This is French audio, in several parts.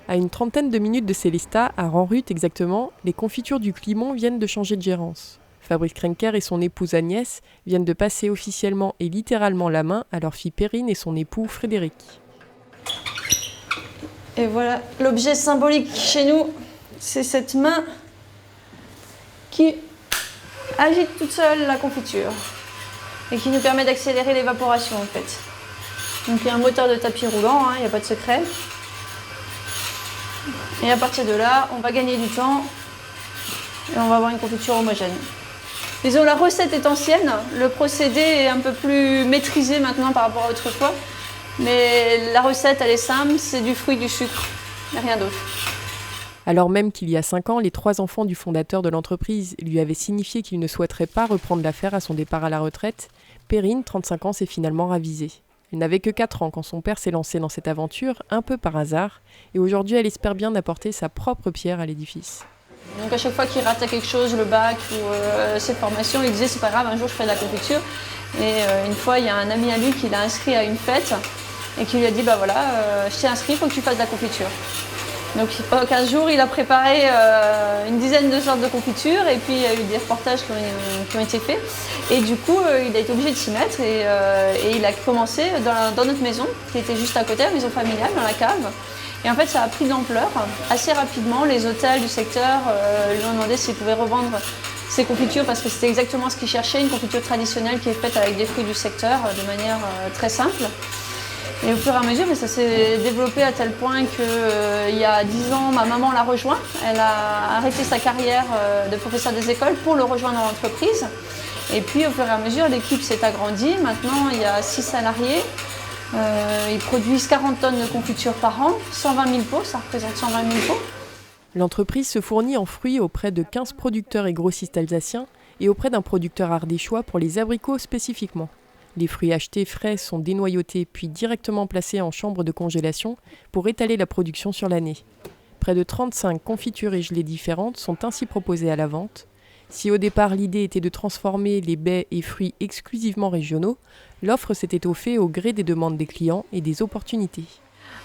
À une trentaine de minutes de Sélestat, à Ranrut exactement, les confitures du Climont viennent de changer de gérance. Fabrice Krenker et son épouse Agnès viennent de passer officiellement et littéralement la main à leur fille Perrine et son époux Frédéric. Et voilà, l'objet symbolique chez nous, c'est cette main qui agite toute seule la confiture et qui nous permet d'accélérer l'évaporation en fait. Donc il y a un moteur de tapis roulant, il n'y a pas de secret. Et à partir de là, on va gagner du temps et on va avoir une confiture homogène. Disons, la recette est ancienne, le procédé est un peu plus maîtrisé maintenant par rapport à autrefois. Mais la recette, elle est simple, c'est du fruit, du sucre, et rien d'autre. Alors même qu'il y a 5 ans, les 3 enfants du fondateur de l'entreprise lui avaient signifié qu'il ne souhaiterait pas reprendre l'affaire à son départ à la retraite, Perrine, 35 ans, s'est finalement ravisée. Elle n'avait que 4 ans quand son père s'est lancé dans cette aventure, un peu par hasard, et aujourd'hui elle espère bien apporter sa propre pierre à l'édifice. Donc à chaque fois qu'il ratait quelque chose, le bac ou ses formations, il disait c'est pas grave, un jour je ferai de la confiture. Et une fois, il y a un ami à lui qui l'a inscrit à une fête et qui lui a dit bah voilà, je t'ai inscrit, il faut que tu fasses de la confiture. Donc pendant 15 jours, il a préparé une dizaine de sortes de confitures et puis il y a eu des reportages qui ont été faits. Et du coup, il a été obligé de s'y mettre et il a commencé dans notre maison, qui était juste à côté, la maison familiale, dans la cave. Et en fait, ça a pris de l'ampleur assez rapidement. Les hôtels du secteur lui ont demandé s'ils pouvaient revendre ces confitures parce que c'était exactement ce qu'ils cherchaient, une confiture traditionnelle qui est faite avec des fruits du secteur de manière très simple. Et au fur et à mesure, ça s'est développé à tel point qu'il y a 10 ans, ma maman l'a rejoint. Elle a arrêté sa carrière de professeur des écoles pour le rejoindre dans l'entreprise. Et puis au fur et à mesure, l'équipe s'est agrandie. Maintenant, il y a 6 salariés. Ils produisent 40 tonnes de confiture par an, 120 000 pots, ça représente 120 000 pots. L'entreprise se fournit en fruits auprès de 15 producteurs et grossistes alsaciens et auprès d'un producteur ardéchois pour les abricots spécifiquement. Les fruits achetés frais sont dénoyautés puis directement placés en chambre de congélation pour étaler la production sur l'année. Près de 35 confitures et gelées différentes sont ainsi proposées à la vente. Si au départ l'idée était de transformer les baies et fruits exclusivement régionaux, l'offre s'est étoffée au gré des demandes des clients et des opportunités.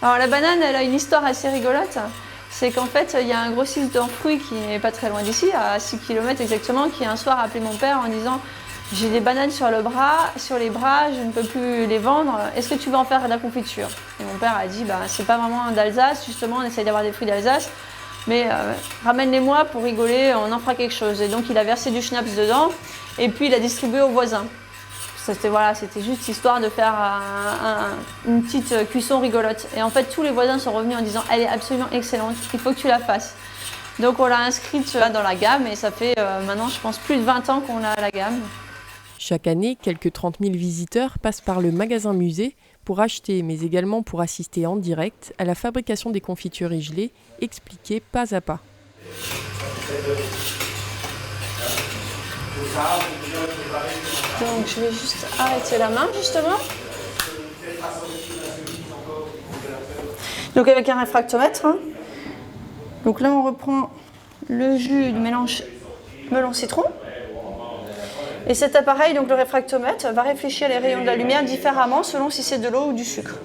Alors la banane, elle a une histoire assez rigolote. C'est qu'en fait, il y a un grossiste en fruits qui n'est pas très loin d'ici, à 6 km exactement, qui un soir a appelé mon père en disant « J'ai des bananes sur les bras, je ne peux plus les vendre, est-ce que tu veux en faire de la confiture ?» Et mon père a dit « C'est pas vraiment d'Alsace, justement, on essaye d'avoir des fruits d'Alsace, mais ramène-les-moi pour rigoler, on en fera quelque chose. » Et donc il a versé du schnapps dedans, et puis il a distribué aux voisins. C'était juste histoire de faire une petite cuisson rigolote. Et en fait, tous les voisins sont revenus en disant « Elle est absolument excellente, il faut que tu la fasses. » Donc on l'a inscrite dans la gamme et ça fait maintenant, je pense, plus de 20 ans qu'on a la gamme. Chaque année, quelques 30 000 visiteurs passent par le magasin-musée pour acheter, mais également pour assister en direct à la fabrication des confitures et gelées, expliquées pas à pas. Donc je vais juste arrêter la main, justement. Donc avec un réfractomètre. Donc là, on reprend le jus du mélange melon-citron. Et cet appareil, donc le réfractomètre, va réfléchir les rayons de la lumière différemment selon si c'est de l'eau ou du sucre.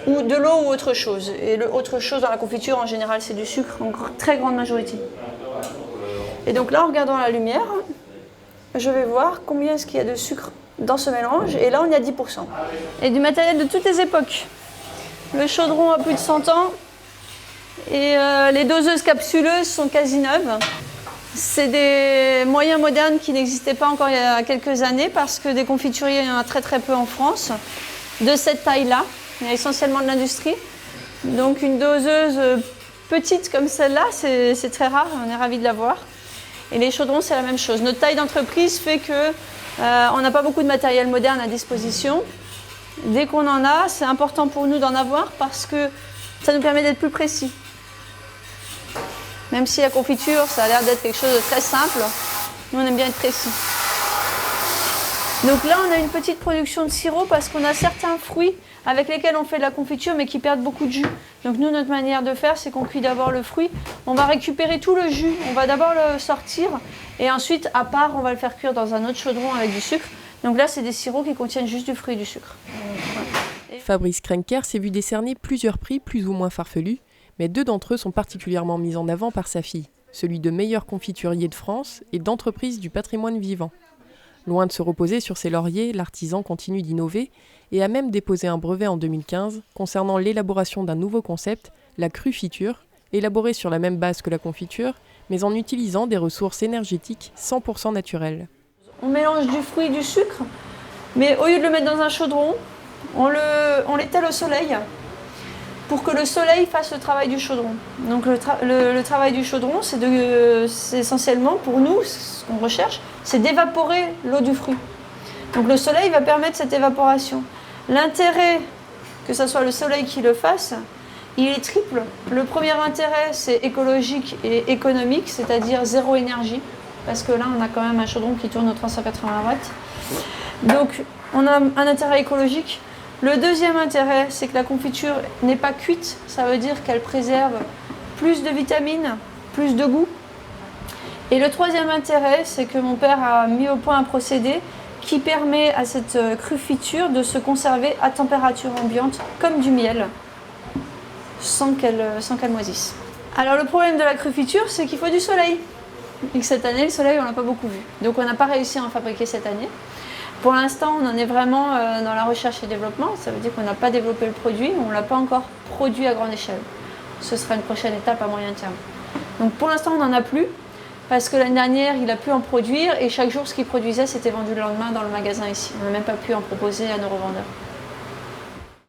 Ou de l'eau ou autre chose. Et le autre chose dans la confiture, en général, c'est du sucre, en très grande majorité. Et donc là, en regardant la lumière, je vais voir combien est-ce qu'il y a de sucre dans ce mélange. Et là, on est à 10%. Et du matériel de toutes les époques. Le chaudron a plus de 100 ans. Et les doseuses capsuleuses sont quasi neuves. C'est des moyens modernes qui n'existaient pas encore il y a quelques années parce que des confituriers, il y en a très très peu en France. De cette taille-là, il y a essentiellement de l'industrie. Donc une doseuse petite comme celle-là, c'est très rare, on est ravis de l'avoir. Et les chaudrons, c'est la même chose. Notre taille d'entreprise fait qu'on n'a pas beaucoup de matériel moderne à disposition. Dès qu'on en a, c'est important pour nous d'en avoir parce que ça nous permet d'être plus précis. Même si la confiture, ça a l'air d'être quelque chose de très simple, nous on aime bien être précis. Donc là, on a une petite production de sirop parce qu'on a certains fruits avec lesquels on fait de la confiture mais qui perdent beaucoup de jus. Donc nous, notre manière de faire, c'est qu'on cuit d'abord le fruit. On va récupérer tout le jus, on va d'abord le sortir et ensuite, à part, on va le faire cuire dans un autre chaudron avec du sucre. Donc là, c'est des sirops qui contiennent juste du fruit et du sucre. Fabrice Krenker s'est vu décerner plusieurs prix plus ou moins farfelus, Mais 2 d'entre eux sont particulièrement mis en avant par sa fille, celui de meilleur confiturier de France et d'entreprise du patrimoine vivant. Loin de se reposer sur ses lauriers, l'artisan continue d'innover et a même déposé un brevet en 2015 concernant l'élaboration d'un nouveau concept, la crufiture, élaborée sur la même base que la confiture, mais en utilisant des ressources énergétiques 100% naturelles. On mélange du fruit et du sucre, mais au lieu de le mettre dans un chaudron, on l'étale au soleil pour que le soleil fasse le travail du chaudron. Donc le travail du chaudron, c'est essentiellement pour nous, ce qu'on recherche, c'est d'évaporer l'eau du fruit. Donc le soleil va permettre cette évaporation. L'intérêt que ce soit le soleil qui le fasse, il est triple. Le premier intérêt, c'est écologique et économique, c'est-à-dire zéro énergie, parce que là, on a quand même un chaudron qui tourne aux 380 watts. Donc, on a un intérêt écologique. Le deuxième intérêt, c'est que la confiture n'est pas cuite. Ça veut dire qu'elle préserve plus de vitamines, plus de goût. Et le troisième intérêt, c'est que mon père a mis au point un procédé qui permet à cette crufiture de se conserver à température ambiante comme du miel, sans qu'elle moisisse. Alors le problème de la crufiture, c'est qu'il faut du soleil. Et que cette année, le soleil, on l'a pas beaucoup vu. Donc on n'a pas réussi à en fabriquer cette année. Pour l'instant, on en est vraiment dans la recherche et développement. Ça veut dire qu'on n'a pas développé le produit, on ne l'a pas encore produit à grande échelle. Ce sera une prochaine étape à moyen terme. Donc pour l'instant, on n'en a plus, parce que l'année dernière, il a pu en produire, et chaque jour, ce qu'il produisait, c'était vendu le lendemain dans le magasin ici. On n'a même pas pu en proposer à nos revendeurs.